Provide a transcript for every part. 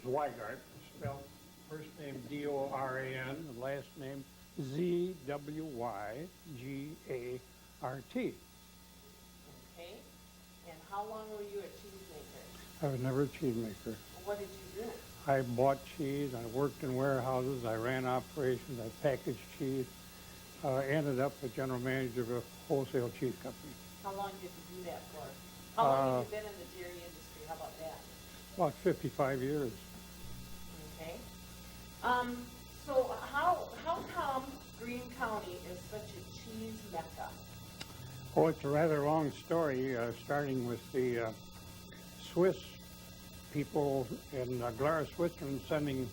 Zwygart, spelled first name D-O-R-A-N, and last name Z-W-Y-G-A-R-T. Okay. And how long were you a cheesemaker? I was never a cheesemaker. What did you do? I bought cheese, I worked in warehouses, I ran operations, I packaged cheese, ended up a general manager of a wholesale cheese company. How long did you do that for? How long have you been in the dairy industry? How about that? About 55 years. Okay. So how come Greene County is such a cheese mecca? Oh, it's a rather long story, starting with the Swiss people in Glarus, Switzerland, sending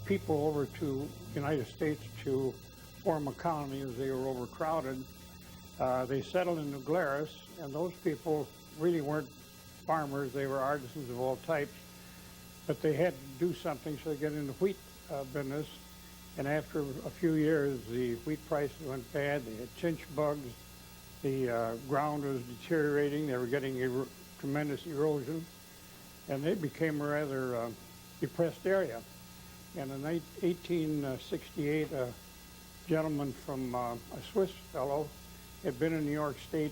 people over to the United States to form a colony as they were overcrowded. They settled in Glarus, and those people really weren't farmers, they were artisans of all types, but they had to do something, so they got into wheat business. And after a few years, the wheat prices went bad. They had chinch bugs. The ground was deteriorating. They were getting tremendous erosion. And they became a rather depressed area. And in 1868, a gentleman from a Swiss fellow had been in New York State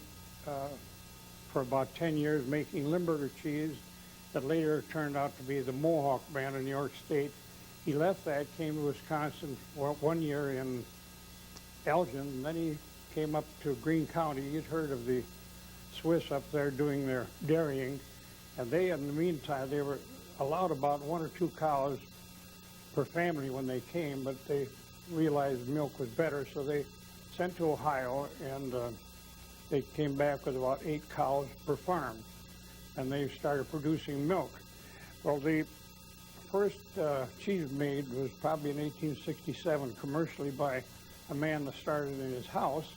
for about 10 years making Limburger cheese that later turned out to be the Mohawk brand in New York State. He left that, came to Wisconsin for 1 year in Elgin, and then he came up to Greene County. He'd heard of the Swiss up there doing their dairying, and they, in the meantime, they were allowed about 1 or 2 cows per family when they came, but they realized milk was better, so they sent to Ohio, and they came back with about 8 cows per farm, and they started producing milk. Well, the first cheese made was probably in 1867 commercially by a man that started in his house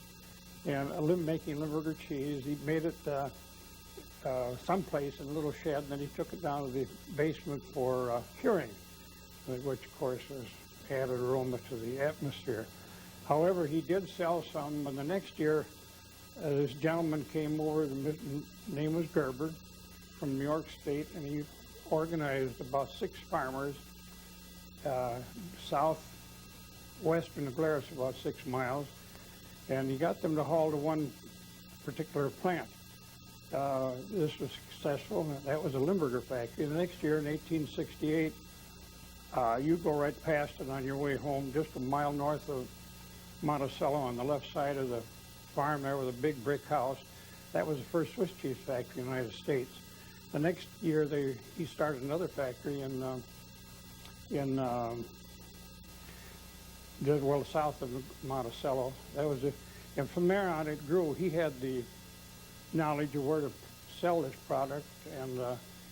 and making Limburger cheese. He made it someplace in a little shed, and then he took it down to the basement for curing, which of course has added aroma to the atmosphere. However, he did sell some, and the next year this gentleman came over, the name was Gerber, from New York State, and he organized about 6 farmers southwestern of Glarus, about 6 miles, and he got them to haul to one particular plant. This was successful. That was a Limburger factory. The next year, in 1868, you go right past it on your way home, just a mile north of Monticello on the left side of the farm there with a big brick house. That was the first Swiss cheese factory in the United States. The next year, he started another factory south of Monticello. That was it. And from there on, it grew. He had the knowledge of where to sell this product, and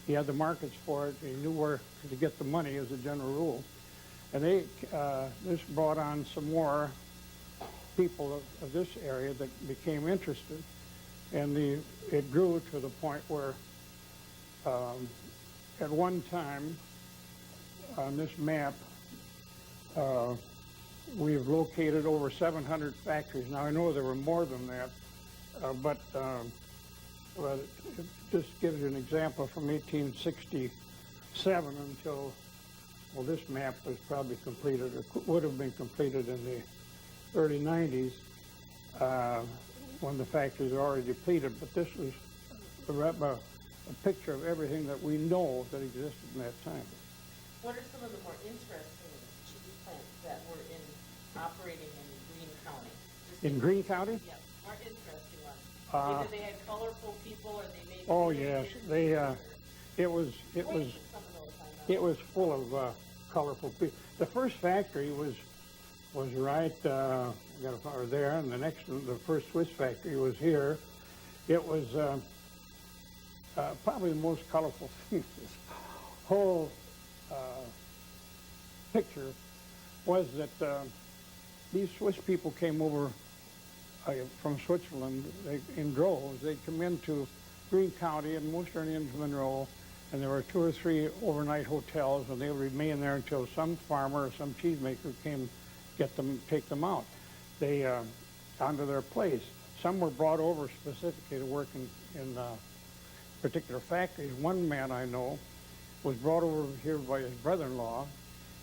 he had the markets for it. He knew where to get the money as a general rule. And this brought on some more people of this area that became interested, and it grew to the point where at one time on this map we've located over 700 factories. Now I know there were more than that, but it just gives you an example from 1867 until, well, this map was probably completed, or would have been completed in the early 90s when the factories were already depleted. But this was a picture of everything that we know that existed in that time. What are some of the more interesting cheese plants that were operating in Greene County? In Greene County? Yes, more interesting ones. Either they had colorful people, or they made. Oh yes, it was full of colorful people. The first factory was right there, and the first Swiss factory was here. It was probably the most colorful thing. This whole picture was that these Swiss people came over from Switzerland in droves. They'd come into Greene County and Worcester and into Monroe, and there were 2 or 3 overnight hotels, and they would remain there until some farmer or some cheesemaker came take them out. They onto their place. Some were brought over specifically to work in particular factories. One man I know was brought over here by his brother-in-law,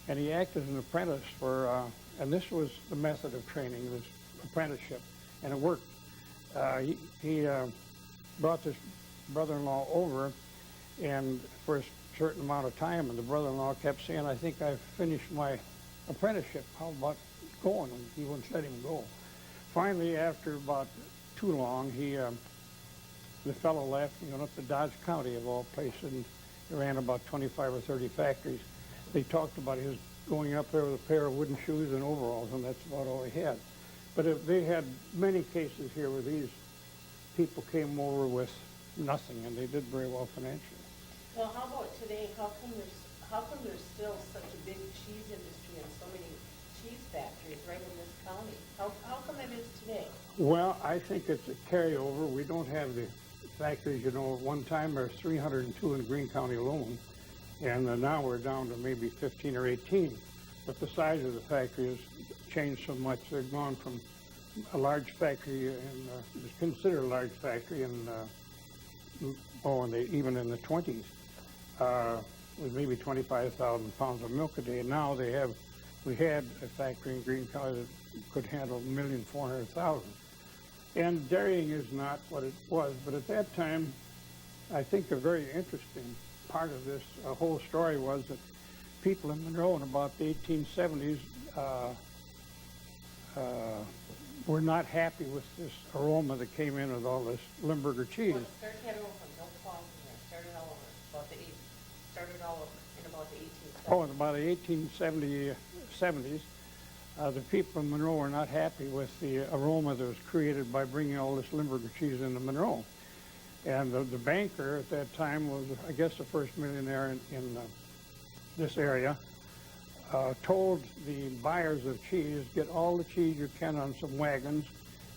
and he acted as an apprentice for, and this was the method of training, this apprenticeship, and it worked. He brought this brother-in-law over, and for a certain amount of time, and the brother-in-law kept saying, I think I've finished my apprenticeship. How about going? And he wouldn't let him go. Finally, after about too long, the fellow left and went up to Dodge County, of all places, and he ran about 25 or 30 factories. They talked about his going up there with a pair of wooden shoes and overalls, and that's about all he had. But they had many cases here where these people came over with nothing, and they did very well financially. Well, how about today? How come there's still such a big cheese industry and so many cheese factories right in this county? How come it is today? Well, I think it's a carryover. We don't have the factories, at one time there was 302 in Greene County alone, and now we're down to maybe 15 or 18. But the size of the factory has changed so much. They've gone from a large factory, and was considered a large factory, and even in the 20s, with maybe 25,000 pounds of milk a day. Now we had a factory in Greene County that could handle 1,400,000. And dairying is not what it was, but at that time, I think a very interesting part of this whole story was that people in Monroe in about the 1870s were not happy with this aroma that came in with all this Limburger cheese. Well, start over. Don't pause in there. Started all over. Started all over in about the 1870s. Oh, in about the 1870s, the people in Monroe were not happy with the aroma that was created by bringing all this Limburger cheese into Monroe. And the banker at that time was, I guess, the first millionaire in this area, told the buyers of cheese, get all the cheese you can on some wagons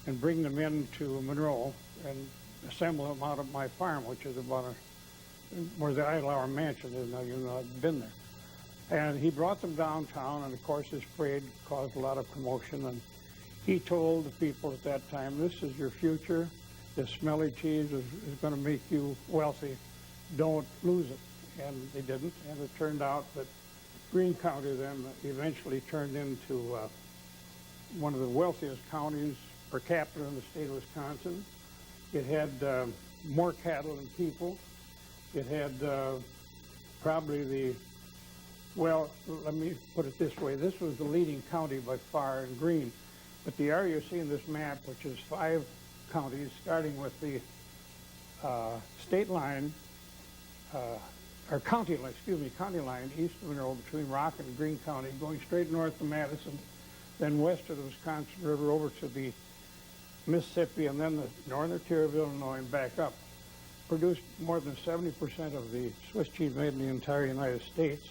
and bring them into Monroe and assemble them out of my farm, which is about where the Idlehour Mansion is now. I've been there. And he brought them downtown, and of course his parade caused a lot of commotion. And he told the people at that time, this is your future. This smelly cheese is going to make you wealthy. Don't lose it. And they didn't. And it turned out that Greene County then eventually turned into one of the wealthiest counties per capita in the state of Wisconsin. It had more cattle than people. It had probably well, let me put it this way. This was the leading county by far in Greene. But the area you see in this map, which is 5 counties, starting with the state line, or county line east of Monroe between Rock and Greene County, going straight north to Madison, then west of the Wisconsin River over to the Mississippi, and then the northern tier of Illinois and back up, produced more than 70% of the Swiss cheese made in the entire United States.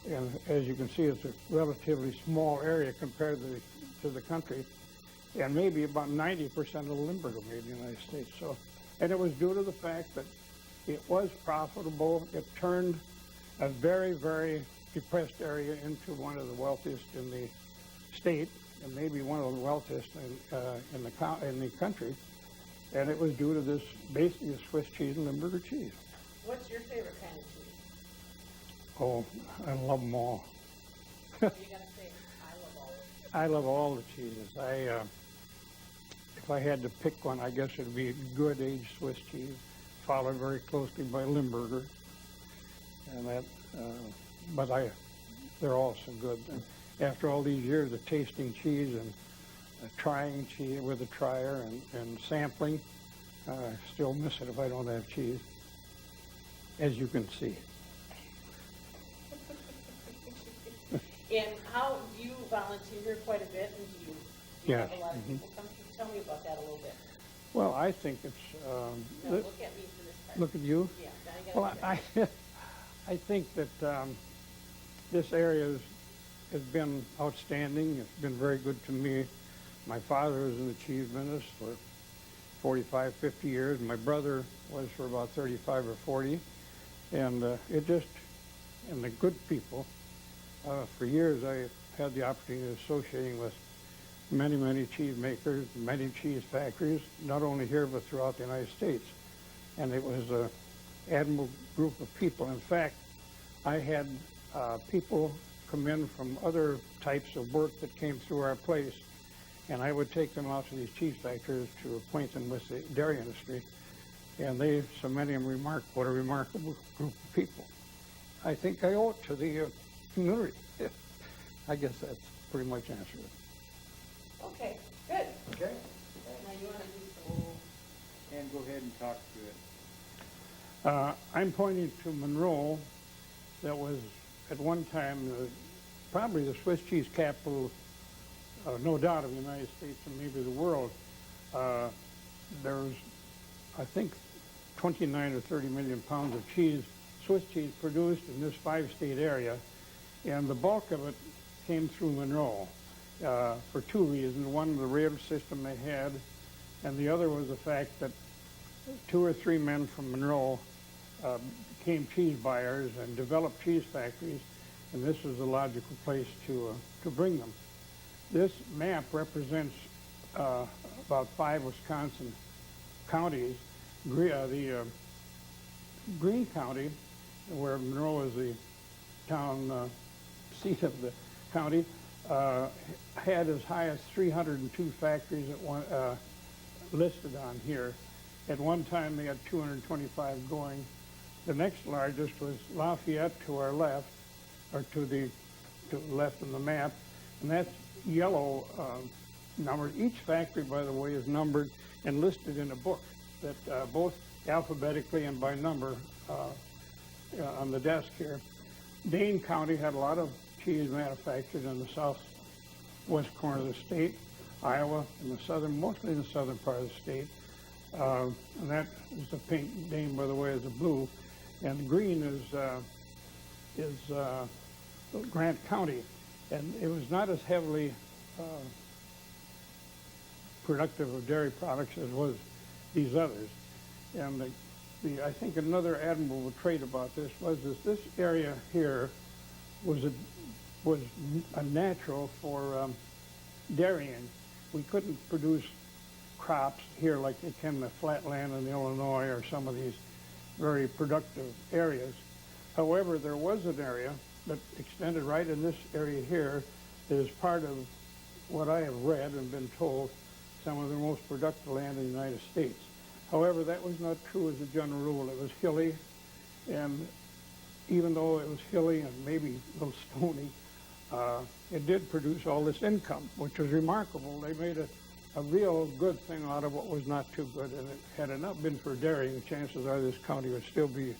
And as you can see, it's a relatively small area compared to the country, and maybe about 90% of the Limburger made in the United States. So, and it was due to the fact that it was profitable. It turned a very, very depressed area into one of the wealthiest in the state, and maybe one of the wealthiest in the country. And it was due to this, basically, Swiss cheese and Limburger cheese. What's your favorite kind of cheese? Oh, I love them all. You gotta say, I love all of it. I love all the cheeses. If I had to pick one, I guess it'd be good aged Swiss cheese, followed very closely by Limburger, and that. But they're all so good. And after all these years of tasting cheese and trying cheese with a trier and sampling, I still miss it if I don't have cheese, as you can see. And how do you volunteer quite a bit, and do you have a lot of people come? Tell me about that a little bit. Well, I think it's. No, look at me for this part. Look at you. Yeah. Now you Well, I think that this area has been outstanding. It's been very good to me. My father was in the cheese business for 45, 50 years. My brother was for about 35 or 40. And and the good people. For years, I had the opportunity of associating with many, many cheese makers, many cheese factories, not only here but throughout the United States. And it was an admirable group of people. In fact, I had people come in from other types of work that came through our place, and I would take them out to these cheese factories to acquaint them with the dairy industry. And so many of them remarked, what a remarkable group of people. I think I owe it to the community. I guess that's pretty much answered it. Okay, good. Okay. Now you want to do some, And go ahead and talk to it. I'm pointing to Monroe, that was at one time probably the Swiss cheese capital, no doubt, of the United States and maybe the world. There's, I think, 29 or 30 million pounds of cheese, Swiss cheese, produced in this 5-state area, and the bulk of it came through Monroe for two reasons. One, the rail system they had, and the other was the fact that 2 or 3 men from Monroe became cheese buyers and developed cheese factories, and this was a logical place to bring them. This map represents about 5 Wisconsin counties. The Greene County, where Monroe is the town seat of the county, had as high as 302 factories at one, listed on here. At one time, they had 225 going. The next largest was Lafayette to our left, or to the left of the map, and that's yellow numbered. Each factory, by the way, is numbered and listed in a book that both alphabetically and by number on the desk here. Dane County had a lot of cheese manufactured in the southwest corner of the state. Iowa in the southern, mostly in the southern part of the state. And that is the pink. Dane, by the way, is the blue. And green is Grant County. And it was not as heavily productive of dairy products as was these others. And I think another admirable trait about this was this area here was a natural for dairying. We couldn't produce crops here like they can in the flatland in Illinois or some of these very productive areas. However, there was an area that extended right in this area here that is part of what I have read and been told some of the most productive land in the United States. However, that was not true as a general rule. It was hilly, and even though it was hilly and maybe a little stony, it did produce all this income, which was remarkable. They made a real good thing out of what was not too good, and had it not been for dairying, the chances are this county would still be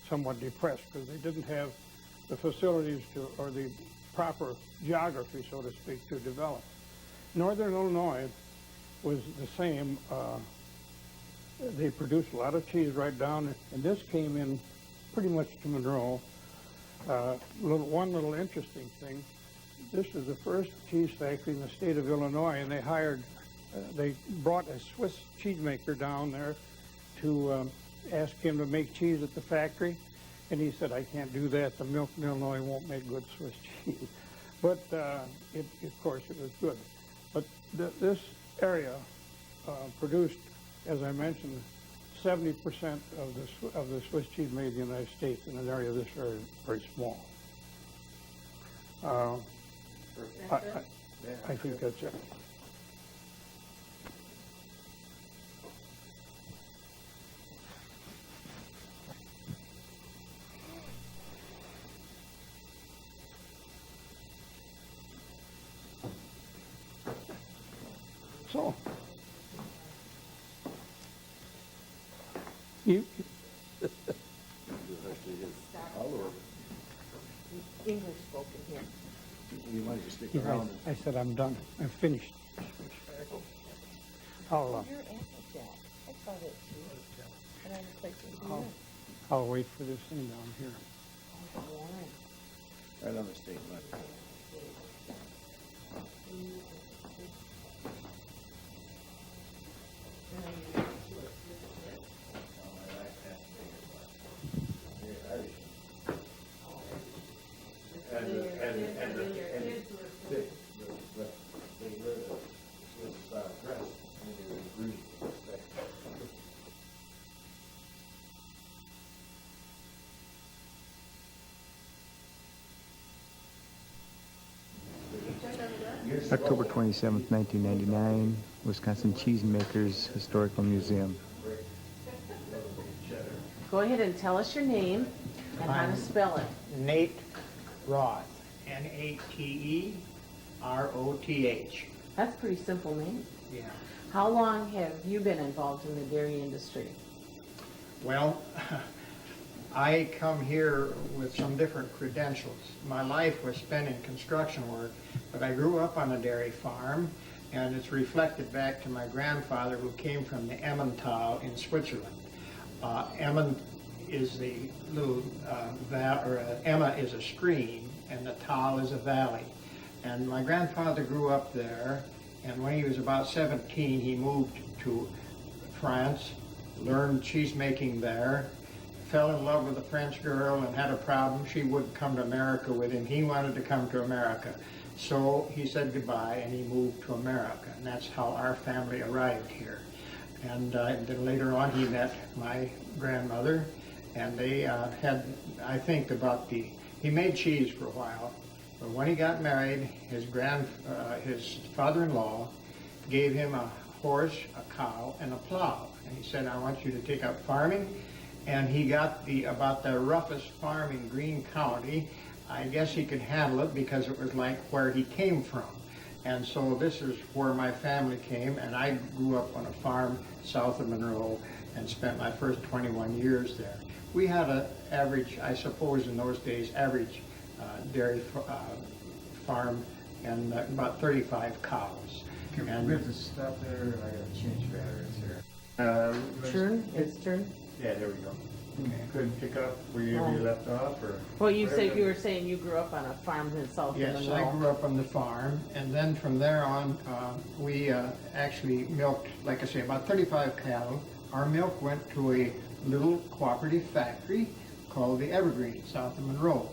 somewhat depressed because they didn't have the facilities or the proper geography, so to speak, to develop. Northern Illinois was the same. They produced a lot of cheese right down, and this came in pretty much to Monroe. One little interesting thing, this is the first cheese factory in the state of Illinois, and they brought a Swiss cheesemaker down there to ask him to make cheese at the factory, and he said, I can't do that. The milk in Illinois won't make good Swiss cheese. But of course, it was good. But this area produced, as I mentioned, 70% of the Swiss cheese made in the United States in an area this very, very small. I think that's it. So, you English spoken here. You might just stick yeah, around. I said I'm done. I'm finished. I'll, You're Applejack. I saw that too. And I'm like, I'll wait for this thing down here. Warren. Right on the state line. October 27th, 1999, Wisconsin Cheesemakers Historical Museum. Go ahead and tell us your name and how to spell it. Nate Roth, N-A-T-E-R-O-T-H. That's a pretty simple name. Yeah. How long have you been involved in the dairy industry? Well, I come here with some different credentials. My life was spent in construction work, but I grew up on a dairy farm, and it's reflected back to my grandfather who came from the Emmental in Switzerland. Emmen is the little Emma is a stream, and the Tal is a valley. And my grandfather grew up there, and when he was about 17, he moved to France, learned cheese making there, fell in love with a French girl and had a problem. She wouldn't come to America with him. He wanted to come to America. So he said goodbye and he moved to America. And that's how our family arrived here. And then later on he met my grandmother, and they had, I think he made cheese for a while. But when he got married, his father-in-law gave him a horse, a cow, and a plow. And he said, I want you to take up farming. And he got about the roughest farm in Greene County. I guess he could handle it because it was like where he came from. And so this is where my family came, and I grew up on a farm south of Monroe and spent my first 21 years there. We had an average, I suppose in those days, average dairy farm and about 35 cows. And we have to stop there, I gotta change batteries here. Turn, it's turn. Yeah, there we go. Okay. Couldn't pick up where you left off, or? Well, you were saying you grew up on a farm in South Yes, Monroe. I grew up on the farm, and then from there on, we actually milked, like I say, about 35 cattle. Our milk went to a little cooperative factory called the Evergreen, south of Monroe.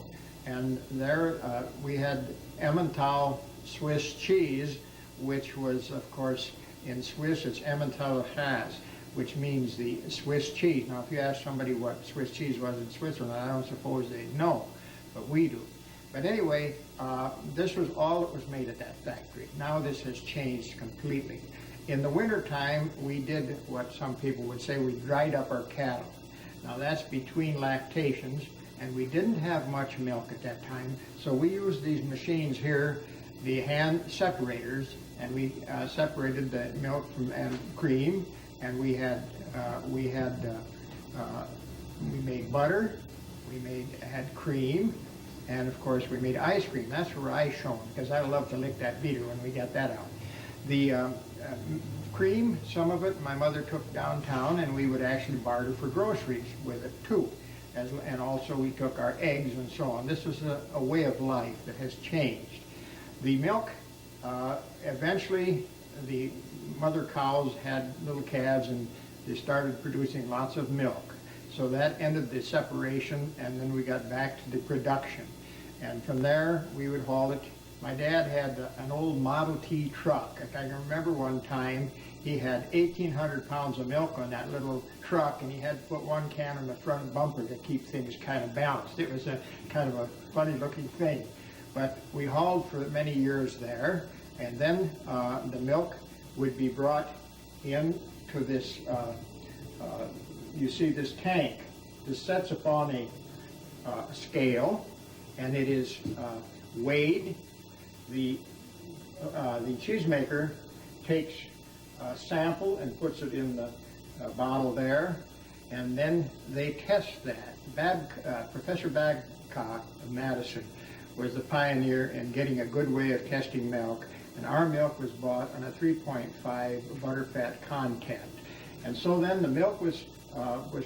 And there we had Emmental Swiss cheese, which was, of course, in Swiss, it's Emmental Has, which means the Swiss cheese. Now, if you ask somebody what Swiss cheese was in Switzerland, I don't suppose they'd know, but we do. But anyway, this was all that was made at that factory. Now this has changed completely. In the wintertime, we did what some people would say, we dried up our cattle. Now that's between lactations, and we didn't have much milk at that time, so we used these machines here, the hand separators, and we separated the milk from cream, and we made butter, had cream, and of course we made ice cream. That's where I shone, because I love to lick that beater when we get that out. The cream, some of it my mother took downtown, and we would actually barter for groceries with it too. And also we took our eggs and so on. This is a way of life that has changed. The milk, eventually the mother cows had little calves and they started producing lots of milk. So that ended the separation, and then we got back to the production. And from there we would haul it. My dad had an old Model T truck. I can remember one time he had 1,800 pounds of milk on that little truck, and he had to put one can on the front bumper to keep things kind of balanced. It was a kind of a funny looking thing. But we hauled for many years there, and then the milk would be brought in to this, you see this tank. This sets upon a scale, and it is weighed. The cheesemaker takes a sample and puts it in the bottle there, and then they test that. Professor Babcock of Madison was the pioneer in getting a good way of testing milk, and our milk was bought on a 3.5 butterfat content. And so then the milk was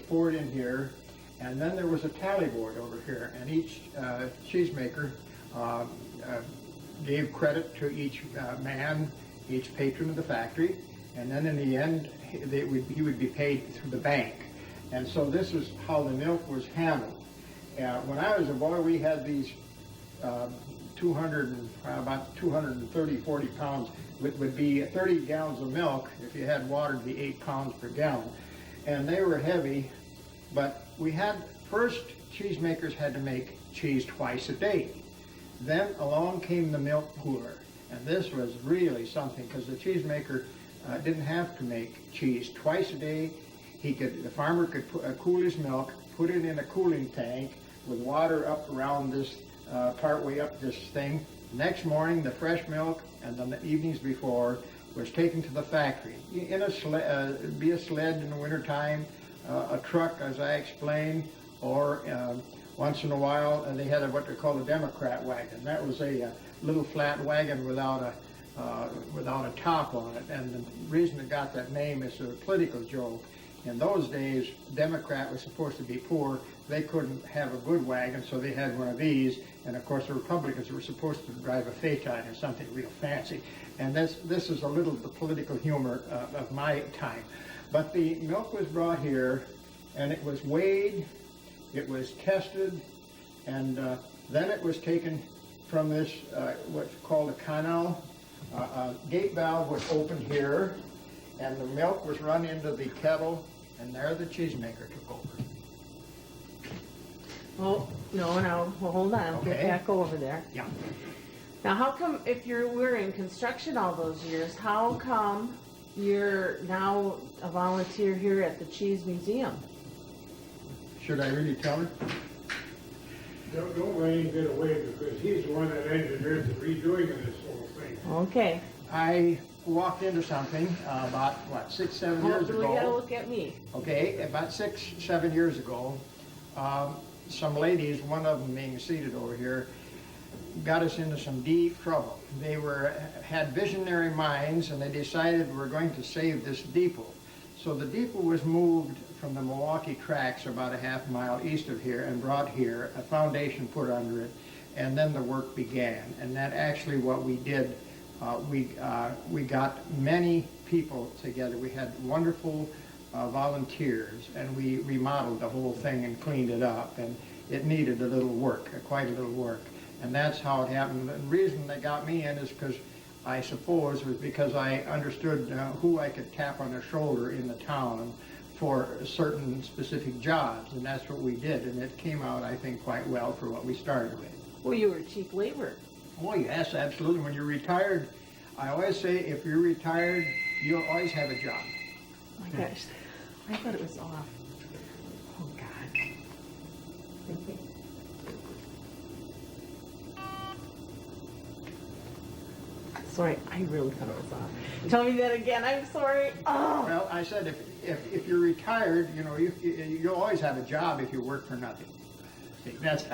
poured in here, and then there was a tally board over here, and each cheesemaker gave credit to each man, each patron of the factory, and then in the end he would be paid through the bank. And so this is how the milk was handled. When I was a boy, we had these about 230, 40 pounds, would be 30 gallons of milk. If you had water, it'd be 8 pounds per gallon. And they were heavy, but first cheesemakers had to make cheese twice a day. Then along came the milk cooler. And this was really something, because the cheesemaker didn't have to make cheese twice a day. The farmer could cool his milk, put it in a cooling tank with water up around this, partway up this thing. Next morning, the fresh milk, and then the evenings before, was taken to the factory. In a sled, be a sled in the wintertime, a truck, as I explained, or once in a while they had what they call a Democrat wagon. That was a little flat wagon without a top on it. And the reason it got that name is a political joke. In those days, Democrat was supposed to be poor. They couldn't have a good wagon, so they had one of these. And of course, the Republicans were supposed to drive a Phaeton or something real fancy. And this is a little the political humor of my time. But the milk was brought here, and it was weighed, it was tested, and then it was taken from this, what's called a canal. A gate valve was opened here, and the milk was run into the kettle, and there the cheesemaker took over. Oh, no, now, well, hold on, get Okay. back over there. Yeah. Now, how come, if we're in construction all those years, how come you're now a volunteer here at the Cheese Museum? Should I really tell her? Don't let him get away, because he's the one that engineered the redoing of this whole thing. Okay. I walked into something about, 6, 7 years You ago. gotta look at me. Okay, about 6, 7 years ago, some ladies, one of them being seated over here, got us into some deep trouble. They had visionary minds, and they decided we're going to save this depot. So the depot was moved from the Milwaukee tracks about a half mile east of here and brought here, a foundation put under it, and then the work began. And that actually what we did, we got many people together. We had wonderful volunteers, and we remodeled the whole thing and cleaned it up, and it needed a little work, quite a little work. And that's how it happened. The reason they got me in is because I suppose was because I understood who I could tap on the shoulder in the town for certain specific jobs, and that's what we did, and it came out, I think, quite well for what we started with. Well, you were cheap labor. Oh yes, absolutely. When you're retired, I always say if you're retired, you'll always have a job. Oh my gosh, I thought it was off. Oh, God. Sorry, I really thought it was off. Tell me that again, I'm sorry. Oh. Well, I said if you're retired, you know, you'll always have a job if you work for nothing. See, that's.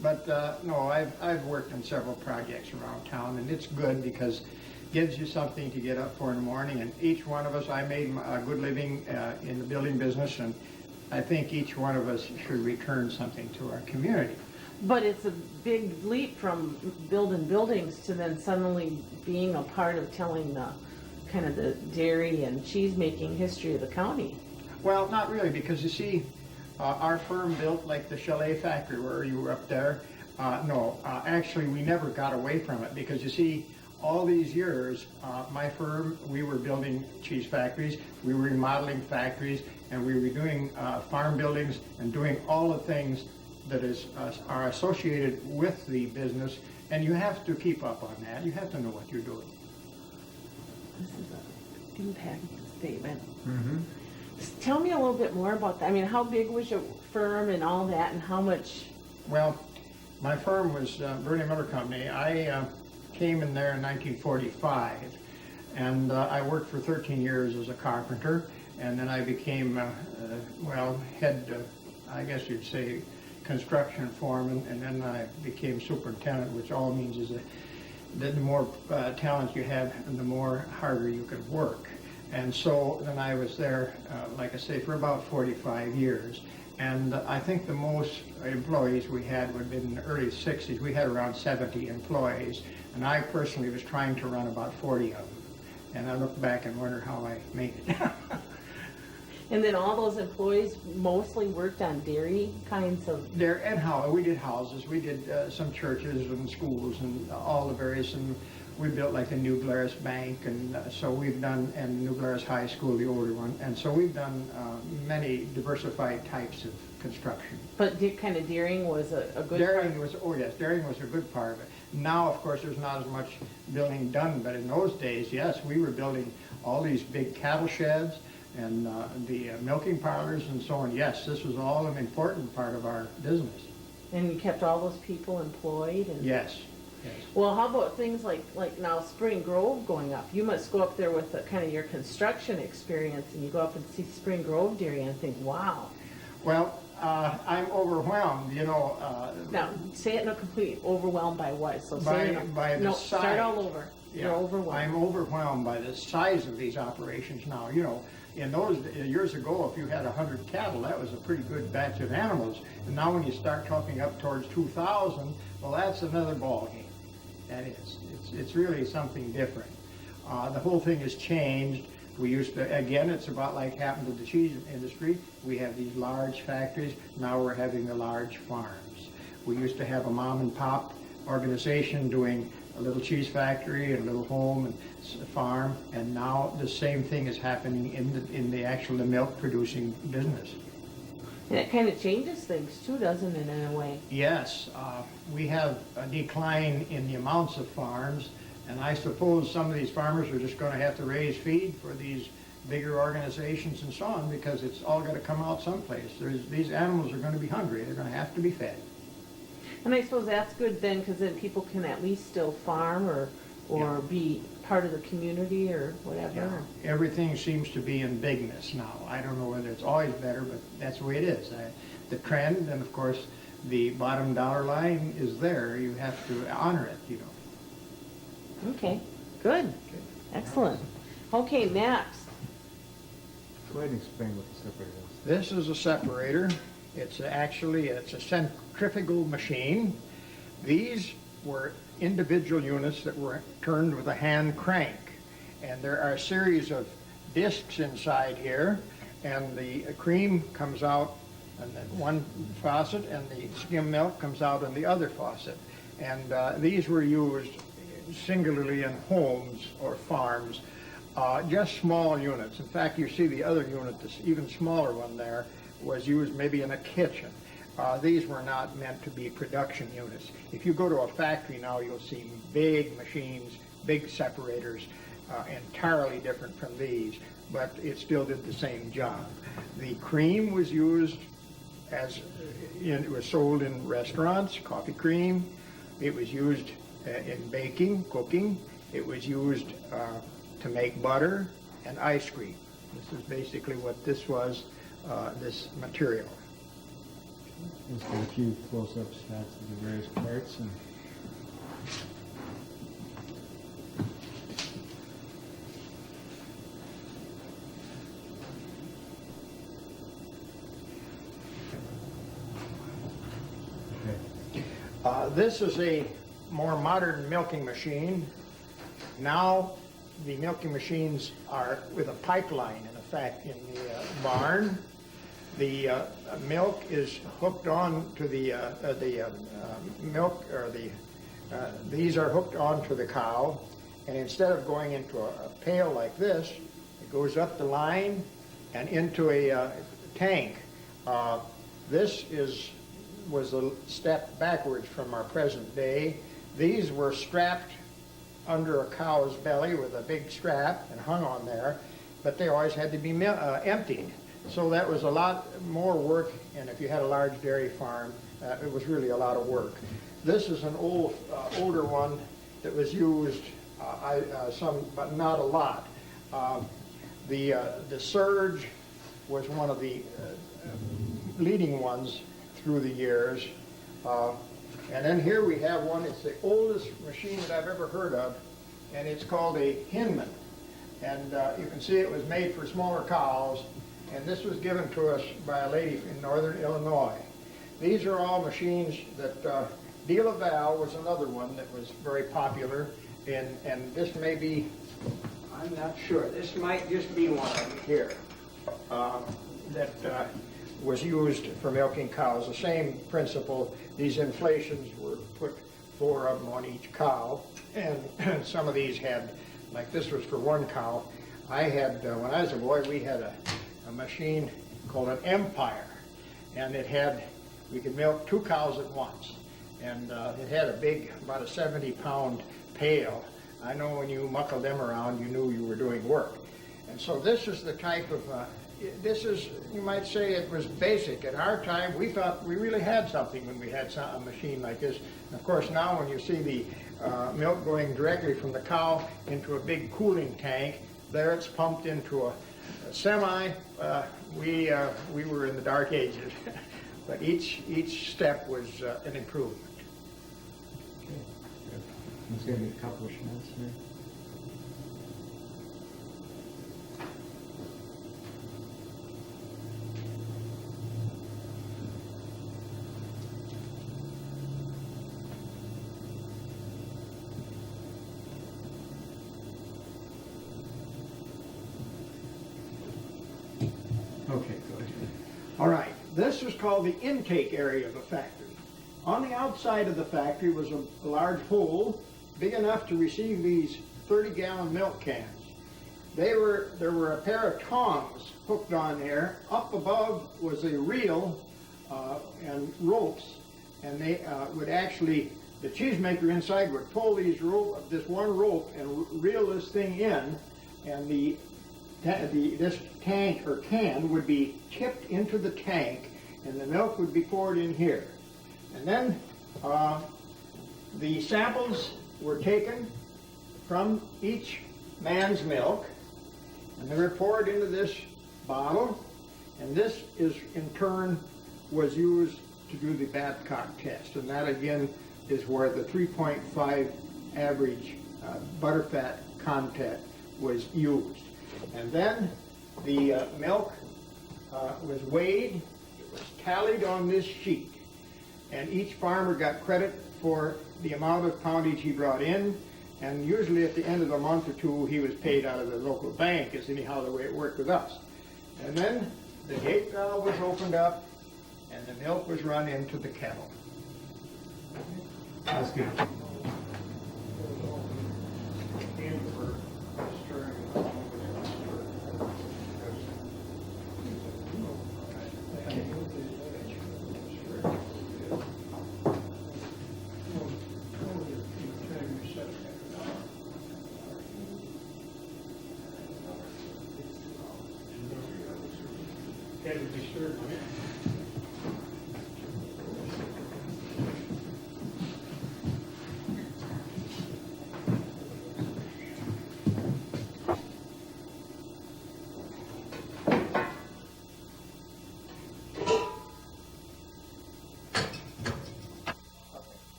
But no, I've worked on several projects around town, and it's good because it gives you something to get up for in the morning. And each one of us, I made a good living in the building business, and I think each one of us should return something to our community. But it's a big leap from building buildings to then suddenly being a part of telling the kind of the dairy and cheese making history of the county. Well, not really, because you see, our firm built like the Chalet factory where you were up there. No, actually we never got away from it, because you see, all these years, my firm, we were building cheese factories, we were remodeling factories, and we were doing farm buildings and doing all the things that are associated with the business, and you have to keep up on that. You have to know what you're doing. This is an impact statement. Mm-hmm. Tell me a little bit more about that. I mean, how big was your firm and all that, and how much? Well, my firm was Bernie Miller Company. I came in there in 1945, and I worked for 13 years as a carpenter, and then I became, head, I guess you'd say, construction foreman, and then I became superintendent, which all means is that the more talent you have, the more harder you can work. And so then I was there, like I say, for about 45 years. And I think the most employees we had would have been in the early 60s. We had around 70 employees. And I personally was trying to run about 40 of them. And I look back and wonder how I made it. And then all those employees mostly worked on dairy kinds of. There and how we did houses, we did some churches and schools and all the various, and we built like the New Glarus Bank, and so we've done, and New Glarus High School, the older one, and so we've done many diversified types of construction. But kind of Deering was a good Dairying part. was, oh yes, dairying was a good part of it. Now, of course, there's not as much building done, but in those days, yes, we were building all these big cattle sheds and the milking parlors and so on. Yes, this was all an important part of our business. And you kept all those people employed and. Yes, yes. Well, how about things like now Spring Grove going up? You must go up there with kind of your construction experience and you go up and see Spring Grove dairy and think, wow. Well, I'm overwhelmed, you know. Now, say it in a complete, overwhelmed by what? So say it By the no, size. start all over. You're overwhelmed. I'm overwhelmed by the size of these operations now. You know, in those years ago, if you had 100 cattle, that was a pretty good batch of animals. And now when you start talking up towards 2,000, well, that's another ballgame. That is. It's really something different. The whole thing has changed. We used to, again, it's about like happened to the cheese industry. We have these large factories. Now we're having the large farms. We used to have a mom and pop organization doing a little cheese factory and a little home and farm, and now the same thing is happening in the actual milk producing business. And it kind of changes things too, doesn't it, in a way? Yes, we have a decline in the amounts of farms, and I suppose some of these farmers are just going to have to raise feed for these bigger organizations and so on, because it's all got to come out someplace. These animals are going to be hungry. They're going to have to be fed. And I suppose that's good then, because then people can at least still farm or Yeah. be part of the community or whatever. Yeah. Everything seems to be in bigness now. I don't know whether it's always better, but that's the way it is. The trend, and of course, the bottom dollar line is there. You have to honor it, you know. Okay, good, excellent. Okay, next. Go ahead and explain what the separator is. This is a separator. It's a centrifugal machine. These were individual units that were turned with a hand crank. And there are a series of discs inside here, and the cream comes out in one faucet, and the skim milk comes out in the other faucet. And these were used singularly in homes or farms, just small units. In fact, you see the other unit, this even smaller one there, was used maybe in a kitchen. These were not meant to be production units. If you go to a factory now, you'll see big machines, big separators, entirely different from these, but it still did the same job. The cream was used it was sold in restaurants, coffee cream. It was used in baking, cooking. It was used to make butter and ice cream. This is basically what this was, this material. Let's get a few close-up shots of the various parts. And This is a more modern milking machine. Now the milking machines are with a pipeline in effect in the barn. The milk is hooked on to the milk, or these are hooked onto the cow, and instead of going into a pail like this, it goes up the line and into a tank. This was a step backwards from our present day. These were strapped under a cow's belly with a big strap and hung on there, but they always had to be emptied. So that was a lot more work, and if you had a large dairy farm, it was really a lot of work. This is an older one that was used some, but not a lot. The Surge was one of the leading ones through the years. And then here we have one. It's the oldest machine that I've ever heard of, and it's called a Hinman. And you can see it was made for smaller cows, and this was given to us by a lady in northern Illinois. These are all machines that De La Valle was another one that was very popular, and this may be, I'm not sure, this might just be one here that was used for milking cows. The same principle. These inflations were put 4 of them on each cow, and some of these had, like this was for one cow. I had, when I was a boy, we had a machine called an Empire, and we could milk 2 cows at once. And it had a big, about a 70-pound pail. I know when you muckled them around, you knew you were doing work. And so this is the type of, you might say it was basic. At our time, we thought we really had something when we had a machine like this. And of course, now when you see the milk going directly from the cow into a big cooling tank, there it's pumped into a semi. We were in the dark ages, but each step was an improvement. Let's get a couple of shots here. Okay, go ahead. All right, this is called the intake area of a factory. On the outside of the factory was a large hole big enough to receive these 30-gallon milk cans. There were a pair of tongs hooked on there. Up above was a reel and ropes, and they would actually, the cheesemaker inside would pull this one rope and reel this thing in, and this tank or can would be tipped into the tank, and the milk would be poured in here. And then the samples were taken from each man's milk, and they were poured into this bottle, and this is in turn was used to do the Babcock test, and that again is where the 3.5 average butterfat content was used. And then the milk was weighed, it was tallied on this sheet, and each farmer got credit for the amount of poundage he brought in, and usually at the end of a month or two he was paid out of the local bank, is anyhow the way it worked with us. And then the gate valve was opened up and the milk was run into the kettle. That's good.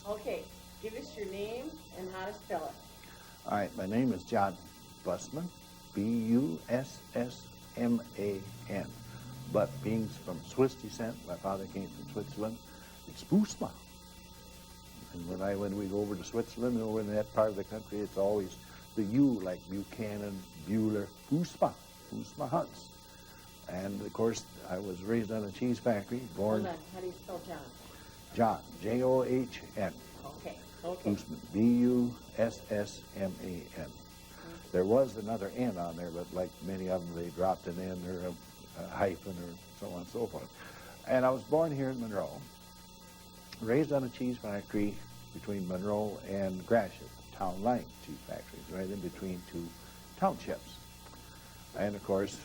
Okay, give us your name and how to spell it. All right, my name is John Bussman, B-U-S-S-M-A-N. But being from Swiss descent, my father came from Switzerland, it's Bussmann. And when we go over to Switzerland, over in that part of the country, it's always the U, like Buchanan, Bueller, Bussmann Hunts. And of course, I was raised on a cheese factory, born Hold on, how do you spell John? John, J-O-H-N. Okay, okay. Bussmann, B-U-S-S-M-A-N. There was another N on there, but like many of them, they dropped an N or a hyphen or so on and so forth. And I was born here in Monroe, raised on a cheese factory between Monroe and Gratiot, town line cheese factories, right in between two townships. And of course,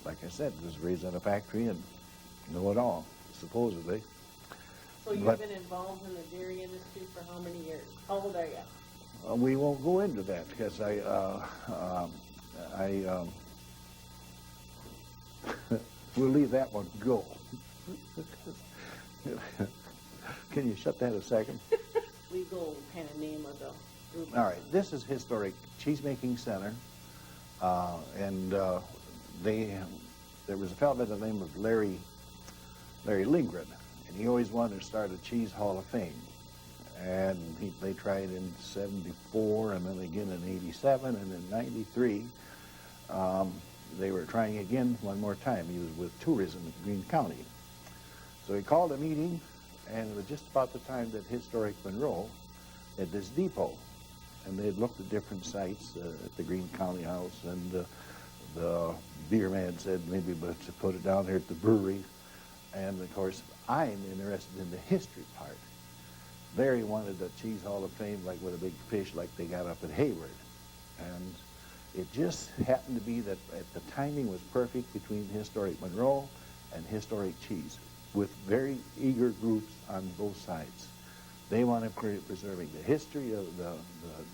like I said, was raised on a factory and know it all, supposedly. So you've But- been involved in the dairy industry for how many years? How old are you? We won't go into that because we'll leave that one go. Can you shut that a second? Legal kind of name of the group. All right, this is historic cheesemaking center, and there was a fellow by the name of Larry Lindgren, and he always wanted to start a cheese hall of fame. And they tried in '74, and then again in '87, and in '93. They were trying again one more time. He was with tourism in Greene County. So he called a meeting, and it was just about the time that Historic Monroe had this depot. And they had looked at different sites at the Greene County House, and the beer man said maybe but to put it down here at the brewery. And of course, I'm interested in the history part. Larry wanted a Cheese Hall of Fame like with a big fish like they got up at Hayward. And it just happened to be that the timing was perfect between historic Monroe and historic Cheese, with very eager groups on both sides. They wanted preserving the history of the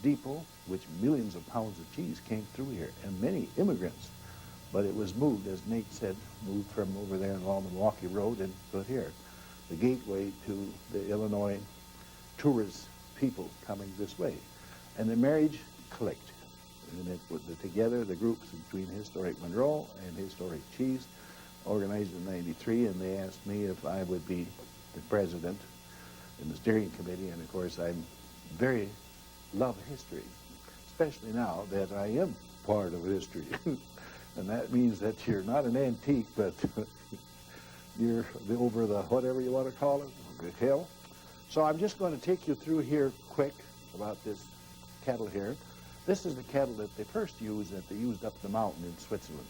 depot, which millions of pounds of cheese came through here, and many immigrants. But it was moved, as Nate said, moved from over there along the Milwaukee Road and put here. The gateway to the Illinois tourist people coming this way. And the marriage clicked. And it put together the groups between Historic Monroe and Historic Cheese, organized in '93, and they asked me if I would be the president in the steering committee. And of course, I very love history, especially now that I am part of history. And that means that you're not an antique, but you're over the whatever you want to call it, the hill. So I'm just going to take you through here quick about this kettle here. This is the kettle that they first used, that they used up the mountain in Switzerland.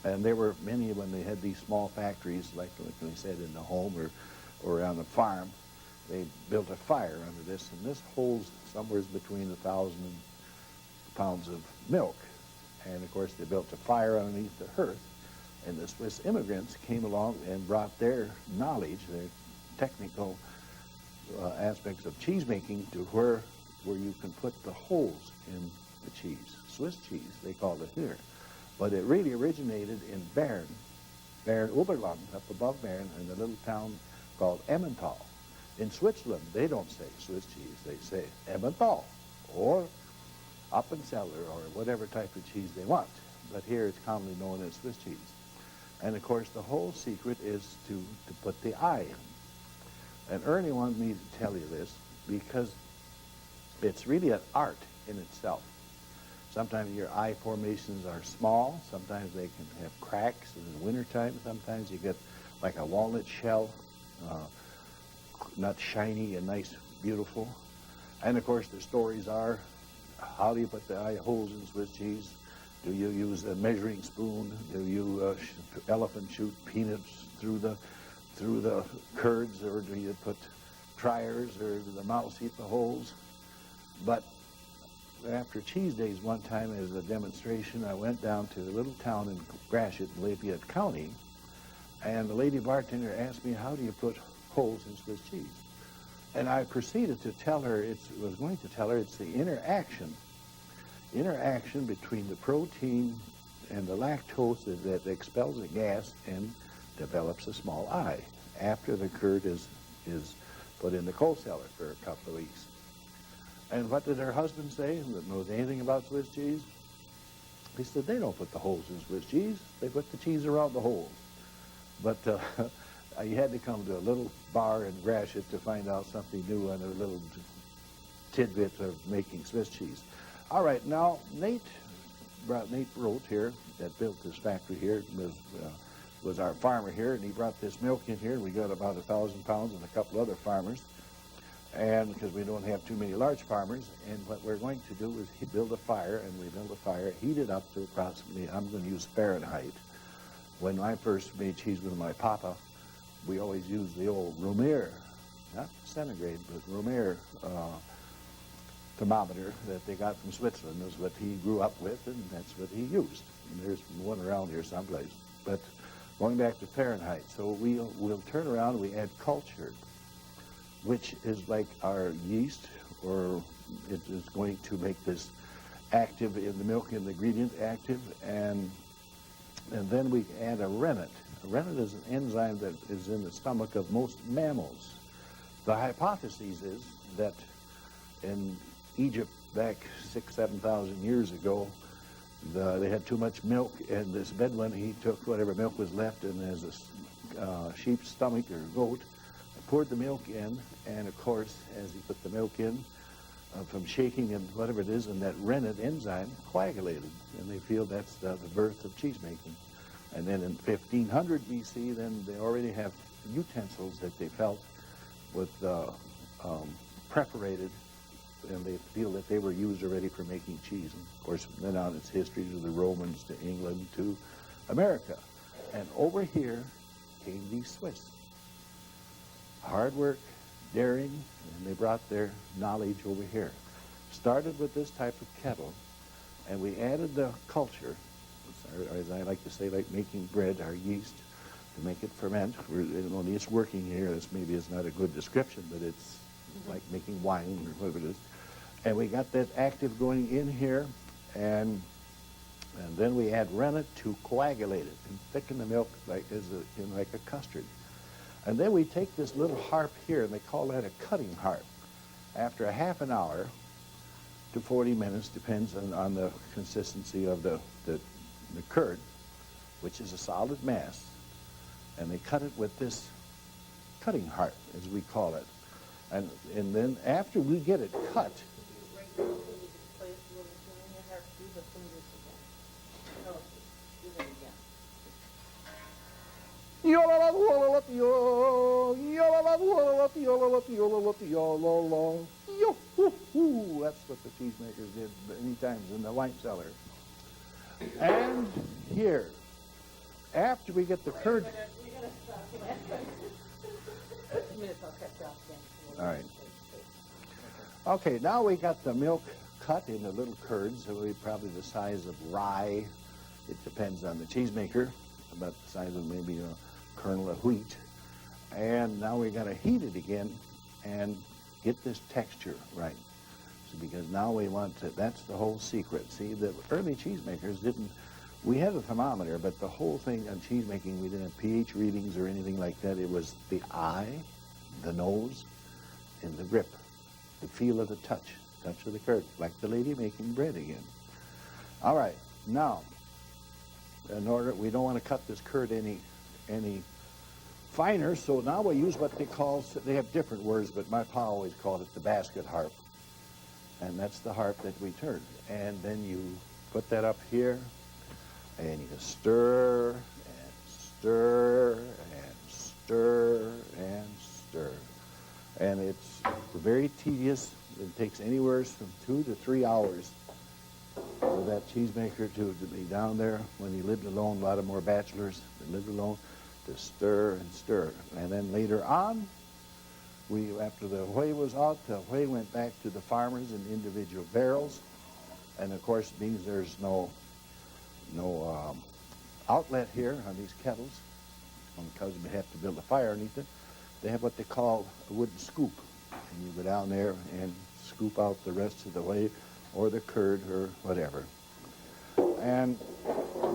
And there were many when they had these small factories, like they said, in the home or on the farm. They built a fire under this, and this holds somewhere between 1,000 pounds of milk. And of course, they built a fire underneath the hearth. And the Swiss immigrants came along and brought their knowledge, their technical aspects of cheese making to where you can put the holes in the cheese. Swiss cheese, they called it here. But it really originated in Bern, Oberland, up above Bern, in a little town called Emmental. In Switzerland, they don't say Swiss cheese, they say Emmental, or Appenzeller, or whatever type of cheese they want. But here it's commonly known as Swiss cheese. And of course, the whole secret is to put the eye in. And Ernie wanted me to tell you this because it's really an art in itself. Sometimes your eye formations are small. Sometimes they can have cracks in the wintertime. Sometimes you get like a walnut shell, not shiny and nice, beautiful. And of course, the stories are, how do you put the eye holes in Swiss cheese? Do you use a measuring spoon? Do you elephant shoot peanuts through the curds, or do you put triers, or do the mouse eat the holes? But after cheese days one time as a demonstration, I went down to a little town in Gratiot, Lafayette County, and the lady bartender asked me, how do you put holes in Swiss cheese? And I proceeded to tell her, it's the interaction between the protein and the lactose that expels a gas and develops a small eye after the curd is put in the coal cellar for a couple of weeks. And what did her husband say, that knows anything about Swiss cheese? He said, they don't put the holes in Swiss cheese. They put the cheese around the holes. But you had to come to a little bar in Gratiot to find out something new and a little tidbit of making Swiss cheese. All right, now Nate wrote here, that built this factory here, was our farmer here, and he brought this milk in here. We got about 1,000 pounds and a couple other farmers, and because we don't have too many large farmers. And what we're going to do is build a fire, and we build a fire, heat it up to approximately, I'm going to use Fahrenheit. When I first made cheese with my papa, we always used the old Romer, not centigrade, but Romer thermometer that they got from Switzerland. Is what he grew up with, and that's what he used. And there's one around here someplace. But going back to Fahrenheit, so we'll turn around and we add cultured, which is like our yeast, or it is going to make this active in the milk, in the ingredient active, and then we add a rennet. A rennet is an enzyme that is in the stomach of most mammals. The hypothesis is that in Egypt back 6,000 to 7,000 years ago, they had too much milk, and this Bedouin, he took whatever milk was left in his sheep's stomach or goat, poured the milk in, and of course, as he put the milk in, from shaking and whatever it is, and that rennet enzyme coagulated, and they feel that's the birth of cheese making. And then in 1500 BC, then they already have utensils that they felt with perforated, and they feel that they were used already for making cheese. And of course, then on its history to the Romans, to England, to America. And over here became these Swiss. Hard work, daring, and they brought their knowledge over here. Started with this type of kettle, and we added the culture, or as I like to say, like making bread, our yeast, to make it ferment. Only it's working here. This maybe is not a good description, but it's like making wine or whatever it is. And we got that active going in here, and then we add rennet to coagulate it and thicken the milk like like a custard. And then we take this little harp here, and they call that a cutting harp. After a half an hour to 40 minutes, depends on the consistency of the curd, which is a solid mass, and they cut it with this cutting harp, as we call it. And then after we get it cut, that's what the cheesemakers did many times in the wine cellar. And here, after we get the curd. All right. Okay, now we got the milk cut into little curds, so probably the size of rye. It depends on the cheesemaker, about the size of maybe a kernel of wheat. And now we got to heat it again and get this texture right. So because now we want to, that's the whole secret. See, the early cheesemakers didn't, we had a thermometer, but the whole thing on cheesemaking, we didn't have pH readings or anything like that. It was the eye, the nose, and the grip, the feel of the touch of the curd, like the lady making bread again. All right, now, in order, we don't want to cut this curd any finer, so now we use what they call, they have different words, but my pa always called it the basket harp. And that's the harp that we turn. And then you put that up here, and you stir, and stir, and stir, and stir. And it's very tedious. It takes anywhere from 2 to 3 hours for that cheesemaker to be down there. When he lived alone, a lot of more bachelors that lived alone, to stir and stir. And then later on, after the whey was out, the whey went back to the farmers in individual barrels. And of course, being there's no outlet here on these kettles, because we have to build a fire underneath it, they have what they call a wooden scoop. And you go down there and scoop out the rest of the whey or the curd or whatever. And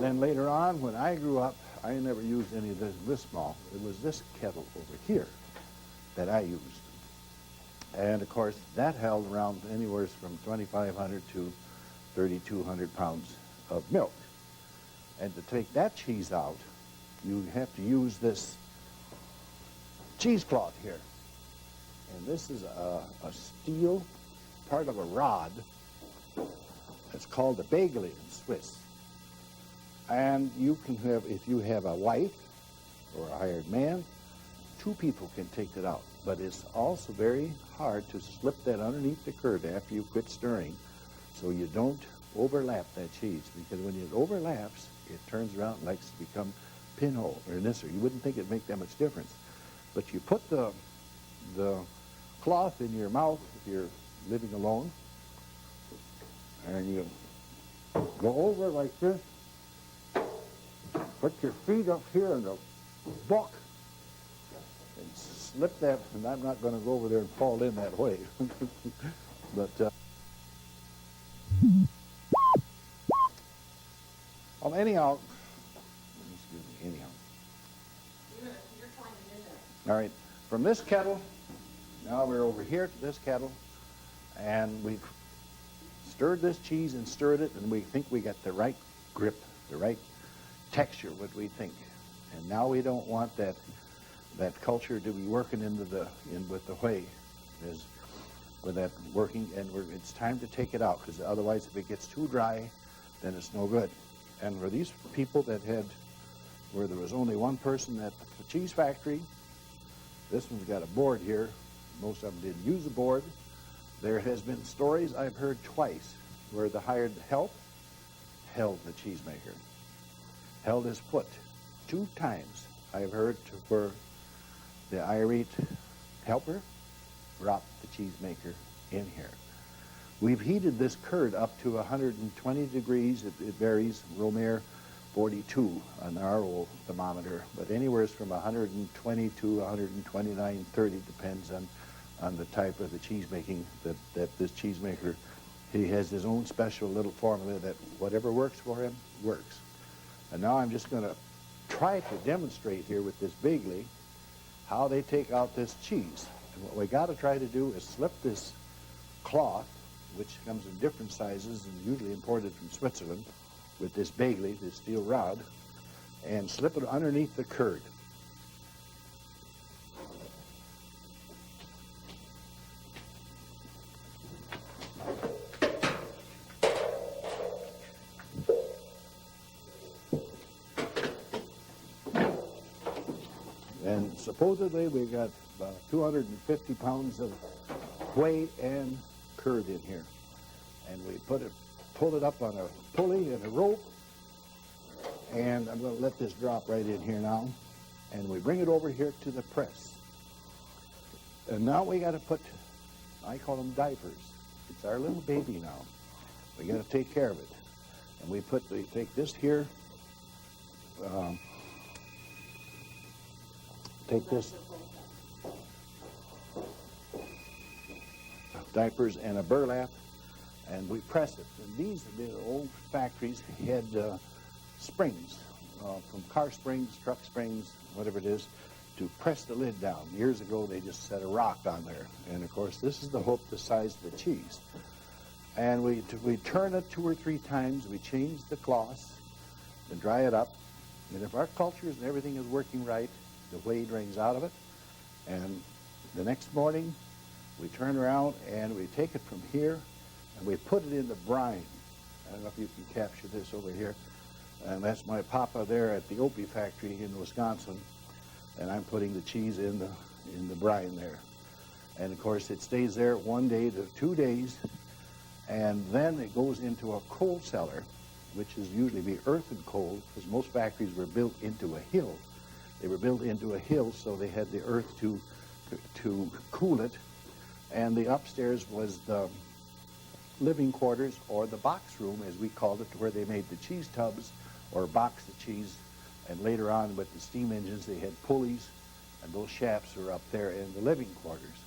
then later on, when I grew up, I never used any of this small. It was this kettle over here that I used. And of course, that held around anywhere from 2,500 to 3,200 pounds of milk. And to take that cheese out, you have to use this cheesecloth here. And this is a steel part of a rod. It's called a bagel in Swiss. And you can have, if you have a wife or a hired man, 2 people can take it out. But it's also very hard to slip that underneath the curd after you quit stirring, so you don't overlap that cheese. Because when it overlaps, it turns around and likes to become pinhole or nisser. You wouldn't think it'd make that much difference. But you put the cloth in your mouth if you're living alone, and you go over like this, put your feet up here in the buck, and slip that, and I'm not going to go over there and fall in that way. But anyhow, all right, from this kettle, now we're over here to this kettle, and we've stirred this cheese and stirred it, and we think we got the right grip, the right texture, what we think. And now we don't want that culture to be working with the whey, with that working, and it's time to take it out, because otherwise if it gets too dry, then it's no good. And for these people where there was only one person at the cheese factory, this one's got a board here. Most of them didn't use a board. There has been stories I've heard twice where the hired help held the cheesemaker, held his foot 2 times I've heard where the irate helper brought the cheesemaker in here. We've heated this curd up to 120 degrees. It varies. Romare 42 on our old thermometer, but anywhere from 120 to 129, 30 depends on the type of the cheesemaking that this cheesemaker, he has his own special little formula that whatever works for him, works. And now I'm just going to try to demonstrate here with this Bagley how they take out this cheese. And what we got to try to do is slip this cloth, which comes in different sizes and usually imported from Switzerland, with this Bagley, this steel rod, and slip it underneath the curd. And supposedly we got about 250 pounds of whey and curd in here. And we pull it up on a pulley and a rope. And I'm going to let this drop right in here now. And we bring it over here to the press. And now we got to put, I call them diapers. It's our little baby now. We got to take care of it. And we take this here, take this diapers and a burlap, and we press it. And these, the old factories had springs, from car springs, truck springs, whatever it is, to press the lid down. Years ago, they just set a rock on there. And of course, this is the hook the size of the cheese. And we turn it 2 or 3 times. We change the cloths and dry it up. And if our cultures and everything is working right, the whey drains out of it. And the next morning, we turn around and we take it from here and we put it in the brine. I don't know if you can capture this over here. And that's my papa there at the Opie factory in Wisconsin. And I'm putting the cheese in the brine there. And of course, it stays there 1 day to 2 days. And then it goes into a coal cellar, which is usually be earthen coal, because most factories were built into a hill. They were built into a hill, so they had the earth to cool it. And the upstairs was the living quarters, or the box room, as we called it, where they made the cheese tubs or boxed the cheese. And later on, with the steam engines, they had pulleys, and those shafts were up there in the living quarters.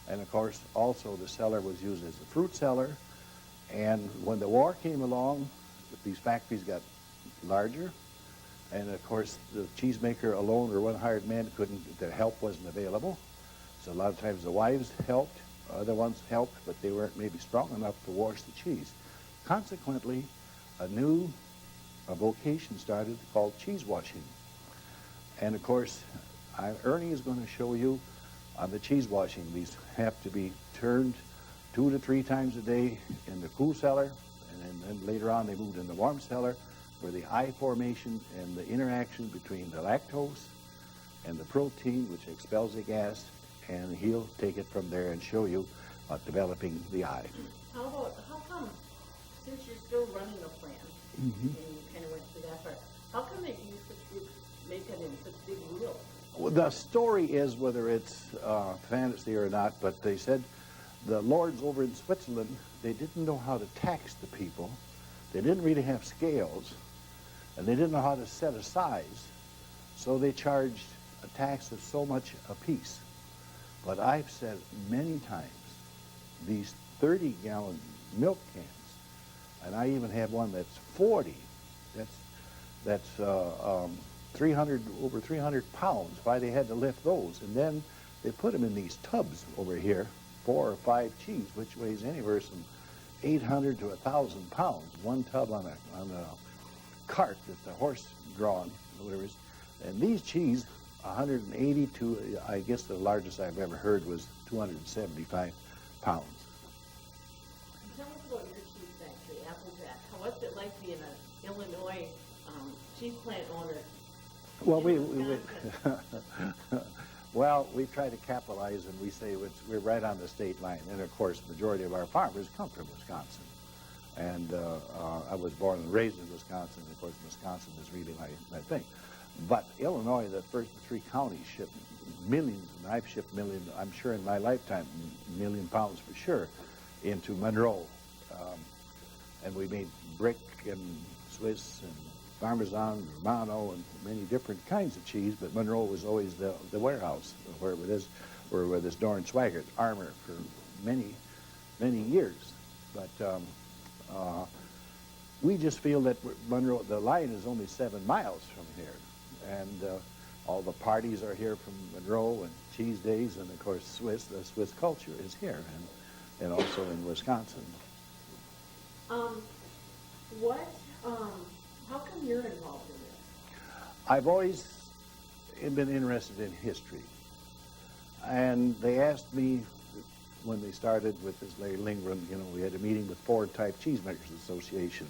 And of course, also the cellar was used as a fruit cellar. And when the war came along, these factories got larger. And of course, the cheesemaker alone or one hired man couldn't, their help wasn't available. So a lot of times the wives helped, other ones helped, but they weren't maybe strong enough to wash the cheese. Consequently, a vocation started called cheese washing. And of course, Ernie is going to show you on the cheese washing. These have to be turned 2 to 3 times a day in the cool cellar, and then later on they moved in the warm cellar, where the eye formation and the interaction between the lactose and the protein, which expels the gas, and he'll take it from there and show you developing the eye. How come, since you're still running a plant, and you kind of went through that part, how come they make it in such big wheels? Well, the story is, whether it's fantasy or not, but they said the lords over in Switzerland, they didn't know how to tax the people. They didn't really have scales, and they didn't know how to set a size, so they charged a tax of so much a piece. But I've said many times, these 30-gallon milk cans, and I even have one that's 40, that's 300, over 300 pounds, why they had to lift those. And then they put them in these tubs over here, 4 or 5 cheese, which weighs anywhere from 800 to 1,000 pounds. One tub on a cart that's a horse-drawn, whatever it is. And these cheese, 180 to, I guess the largest I've ever heard was 275 pounds. Tell us about your cheese factory, Applejack. What's it like being an Illinois cheese plant owner? Well, well, we try to capitalize, and we say we're right on the state line. And of course, the majority of our farmers come from Wisconsin. And I was born and raised in Wisconsin. Of course, Wisconsin is really my thing. But Illinois, the first three counties shipped millions, and I've shipped millions, I'm sure in my lifetime, million pounds for sure, into Monroe. And we made brick and Swiss and Parmesan, Romano, and many different kinds of cheese, but Monroe was always the warehouse where this Doran Zwygart armor for many, many years. But we just feel that Monroe, the line is only 7 miles from here. And all the parties are here from Monroe and cheese days, and of course the Swiss culture is here, and also in Wisconsin. How come you're involved in this? I've always been interested in history. And they asked me when they started with this Larry Lindgren, we had a meeting with Ford Type Cheesemakers Association.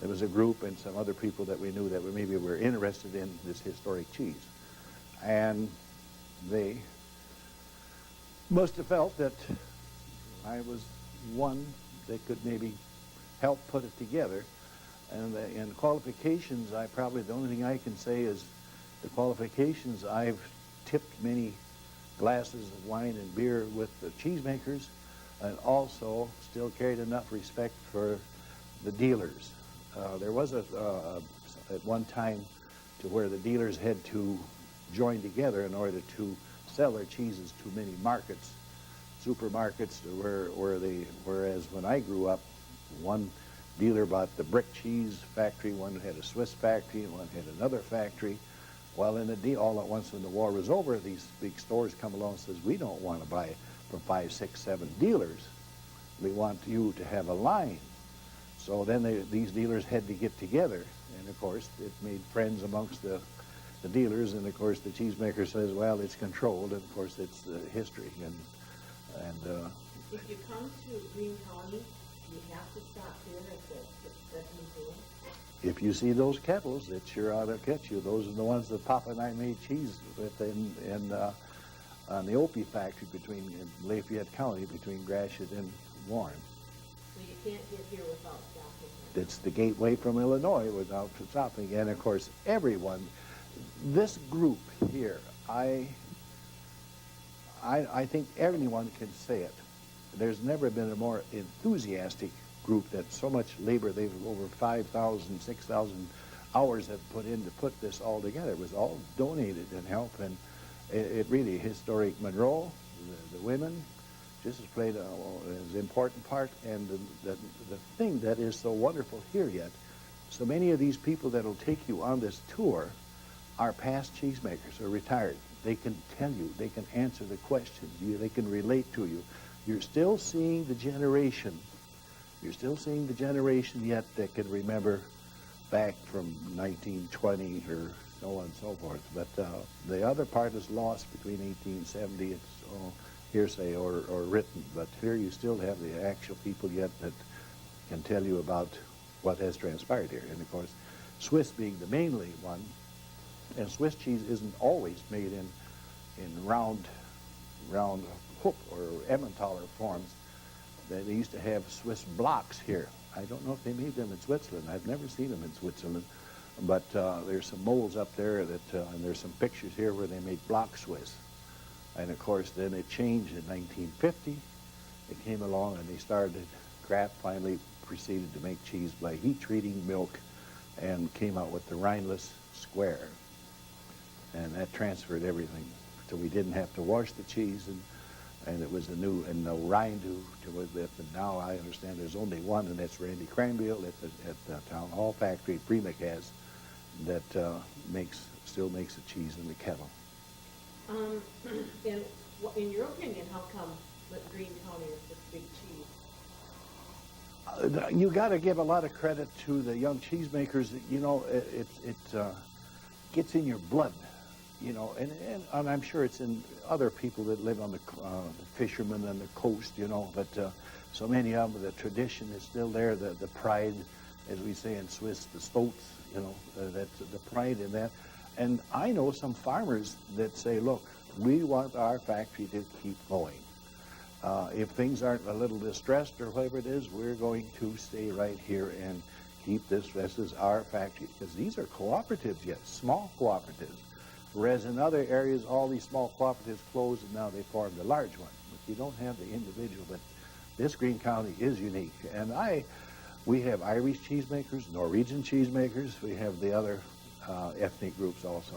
There was a group and some other people that we knew that maybe were interested in this historic cheese. And they must have felt that I was one that could maybe help put it together. And in qualifications, the only thing I can say is the qualifications, I've tipped many glasses of wine and beer with the cheesemakers, and also still carried enough respect for the dealers. There was at one time to where the dealers had to join together in order to sell their cheeses to many markets, supermarkets, whereas when I grew up, one dealer bought the brick cheese factory, one had a Swiss factory, and one had another factory. Well, in the deal, all at once when the war was over, these big stores come along and says, we don't want to buy from 5, 6, 7 dealers. We want you to have a line. So then these dealers had to get together, and of course it made friends amongst the dealers, and of course the cheesemaker says, well, it's controlled, and of course it's the history. And If you come to Greene County, you have to stop there at the museum. if you see those kettles, it sure ought to catch you. Those are the ones that Papa and I made cheese with on the Opie factory in Lafayette County between Gratiot and Warren. So you can't get here without stopping there. It's the gateway from Illinois without stopping. And of course, everyone, this group here, I think everyone can say it. There's never been a more enthusiastic group that so much labor, they've over 5,000, 6,000 hours have put in to put this all together. It was all donated and help, and it really, historic Monroe, the women, just has played an important part. And the thing that is so wonderful here yet, so many of these people that will take you on this tour are past cheesemakers or retired. They can tell you, they can answer the questions, they can relate to you. You're still seeing the generation. You're still seeing the generation yet that can remember back from 1920 or so on and so forth. But the other part is lost between 1870. It's all hearsay or written. But here you still have the actual people yet that can tell you about what has transpired here. And of course, Swiss being the mainly one, and Swiss cheese isn't always made in round hook or Emmentaler forms. They used to have Swiss blocks here. I don't know if they made them in Switzerland. I've never seen them in Switzerland. But there's some molds up there and there's some pictures here where they made block Swiss. And of course, then it changed in 1950. It came along and they started, Kraft finally proceeded to make cheese by heat treating milk and came out with the rindless square. And that transferred everything. So we didn't have to wash the cheese, and it was no rind to with it. But now I understand there's only one, and that's Randy Cranville at the Town Hall factory, Premac has, that still makes the cheese in the kettle. In your opinion, how come that Greene County is this big cheese? You got to give a lot of credit to the young cheesemakers. It gets in your blood. And I'm sure it's in other people that live on the fishermen and the coast, but so many of them, the tradition is still there, the pride, as we say in Swiss, the stolz, that's the pride in that. And I know some farmers that say, look, we want our factory to keep going. If things aren't a little distressed or whatever it is, we're going to stay right here and keep this is our factory, because these are cooperatives yet, small cooperatives. Whereas in other areas, all these small cooperatives closed and now they formed a large one. But you don't have the individual, but this Greene County is unique. And we have Irish cheesemakers, Norwegian cheesemakers, we have the other ethnic groups also.